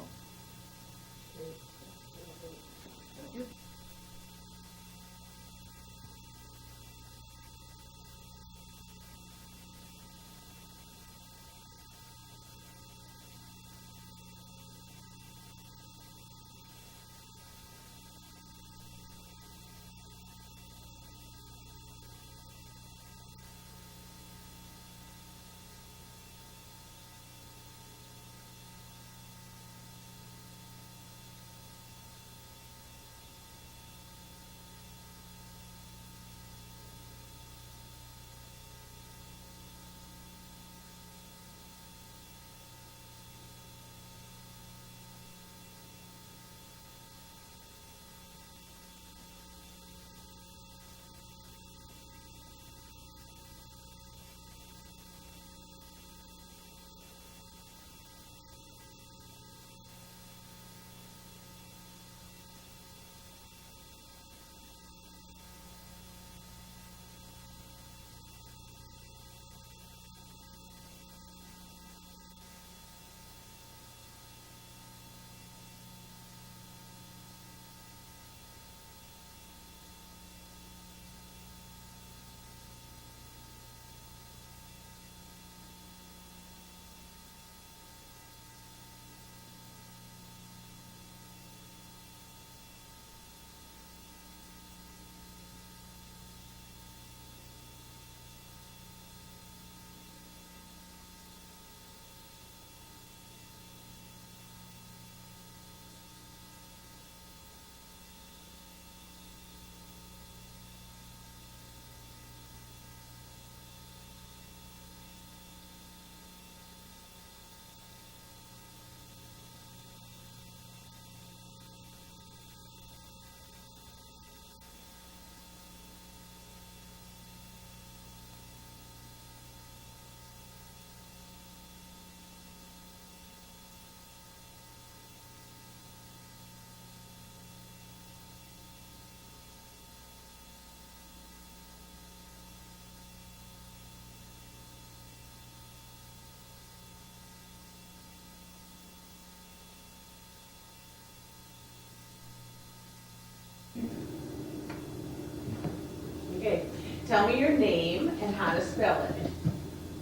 Okay, tell me your name and how to spell it.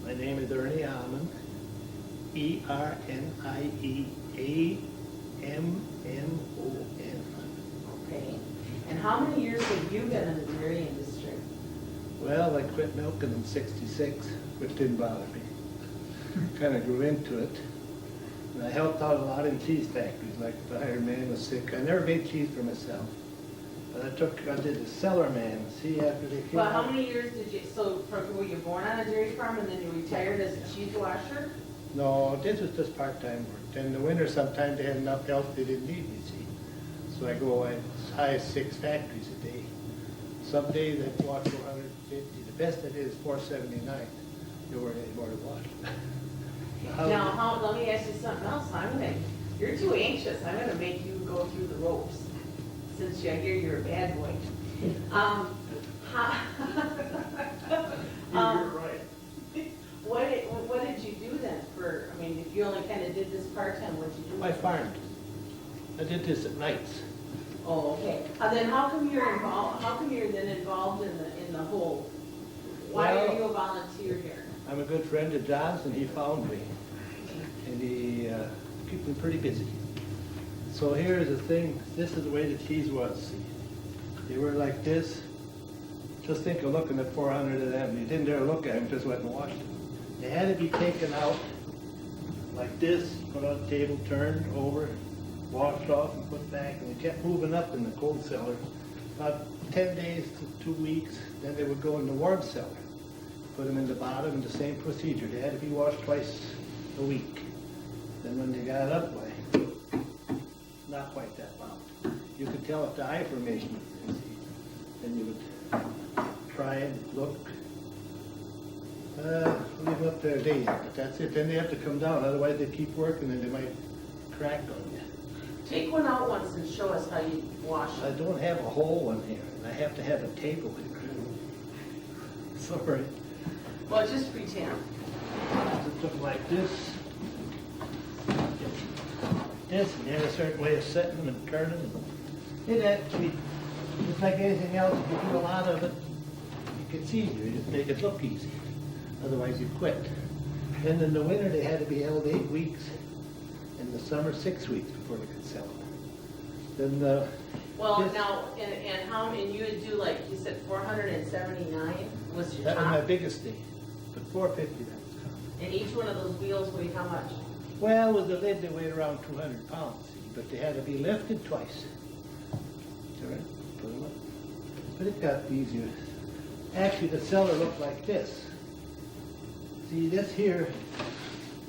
My name is Ernie Almond, Ernieaamnon. Okay. And how many years have you been in the dairy industry? Well, I quit milking in '66, which didn't bother me. Kind of grew into it. And I helped out a lot in cheese factories, like if the hired man was sick. I never made cheese for myself. But I did the cellar man, see, after they came Well, how out. many years did you, were you born on a dairy farm and then you retired as a cheese washer? No, this was just part-time work. In the winter, sometimes they had enough help they didn't need me, see. So I go as high as 6 factories a day. Some days I'd wash 450. The best I did is 479. There weren't any more to wash. Now, let me ask you something else. You're too anxious. I'm gonna make you go through the ropes, since I hear you're a bad boy. You're right. What did you do then if you only kind of did this part-time, what did you do? I farmed. I did this at nights. Oh, okay. Then how come you're then involved in the whole, why are you a volunteer here? I'm a good friend of John's, and he found me. And he keeps me pretty busy. So here's the thing. This is the way the cheese was, see. They were like this. Just think of looking at 400 of them. You didn't dare look at them, just went and washed them. They had to be taken out like this, put on a table, turned over, washed off and put back, and they kept moving up in the cold cellar. About 10 days to 2 weeks, then they would go in the warm cellar. Put them in the bottom, the same procedure. They had to be washed twice a week. Then when they got up, not quite that long. You could tell if the eye formation was there, see. Then you would try and look. Leave them up there a day yet, but that's it. Then they have to come down, otherwise they keep working and they might crack on you. Take one out once and show us how you wash I it. don't have a whole one here, and I have to have a table here. Sorry. Well, just pretend. Just look like this. This, and you have a certain way of setting them and turning them. It actually, just like anything else, if you do a lot of it, it gets easier. You just make it look easy. Otherwise you quit. Then in the winter, they had to be held 8 weeks. In the summer, 6 weeks before they could sell them. Then Well, Yes. now, and how, and you would do like, you said 479 was your that was my top? biggest day. But 450, that was common. And each one of those wheels weighed how much? Well, with the lid, they weighed around 200 pounds, see, but they had to be lifted twice. All right, put them up. But it got easier. Actually, the cellar looked like this. See, this here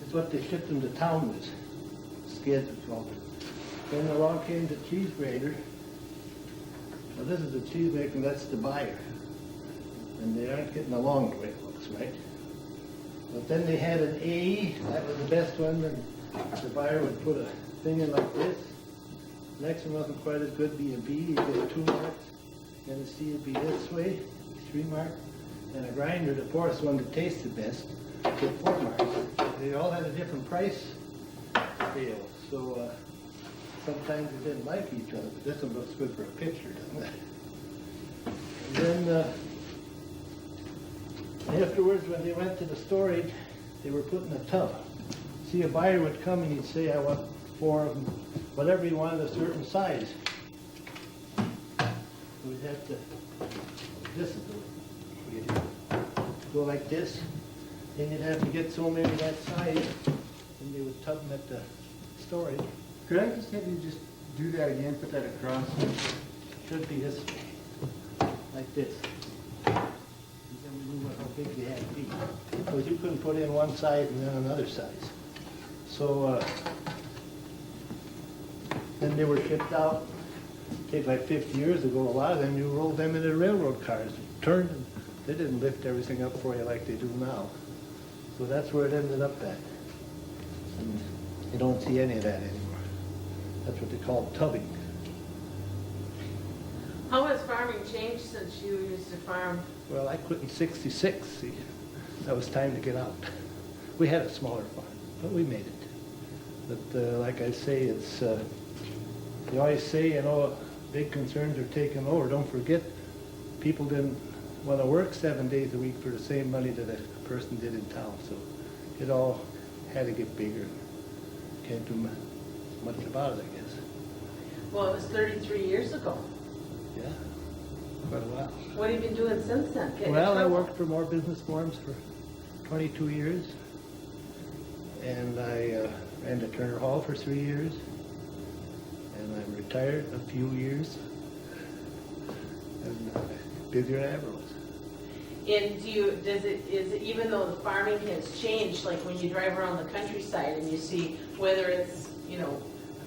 is what they shipped them to town with. Skids, it's called. Then along came the cheese grater. Well, this is the cheesemaking, that's the buyer. And they aren't getting along the way it looks, right? But then they had an A, that was the best one, and the buyer would put a thing in like this. Next one wasn't quite as good, be a B, you get 2 marks. Then a C would be this way, 3 marks. And a grinder, the fourth one that tasted best, get 4 marks. They all had a different price scale, so sometimes they didn't like each other, but this one looks good for a picture, doesn't it? And then afterwards, when they went to the storage, they were put in a tub. See, a buyer would come and he'd say, I want 4 of them, whatever he wanted, a certain size. We'd have to, this is the way you do it. Go like this, then you'd have to get so many that size, and they would tub them at the storage. Could I just have you just do that again, put that across? Should be this way, like this. And then we knew how big they had to be. Because you couldn't put in one size and then another size. So, then they were shipped out, take like 50 years ago, a lot of them, you rolled them into railroad cars, turned them. They didn't lift everything up for you like they do now. So that's where it ended up at. And you don't see any of that anymore. That's what they call tubbing. How has farming changed since you used to farm? Well, I quit in '66, see, that was time to get out. We had a smaller farm, but we made it. But like I say, it's, you always say, you know, big concerns are taking over. Don't forget, people didn't want to work 7 days a week for the same money that a person did in town, so it all had to get bigger. Can't do much about it, I guess. Well, it was 33 years ago. Yeah, quite a while. What have you been doing since then? Getting in Well, I trouble? worked for more business forms for 22 years, and I ran to Turner Hall for 3 years, and I'm retired a few years, and busier than I ever was. And is it, even though the farming has changed, like when you drive around the countryside and you see whether it's, you know,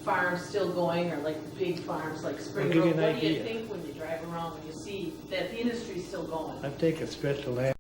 farms still going or like the big farms like Spring I'll give you Road, an what do you idea. think when you drive around and you see that the industry's still going? I've taken a stretch of land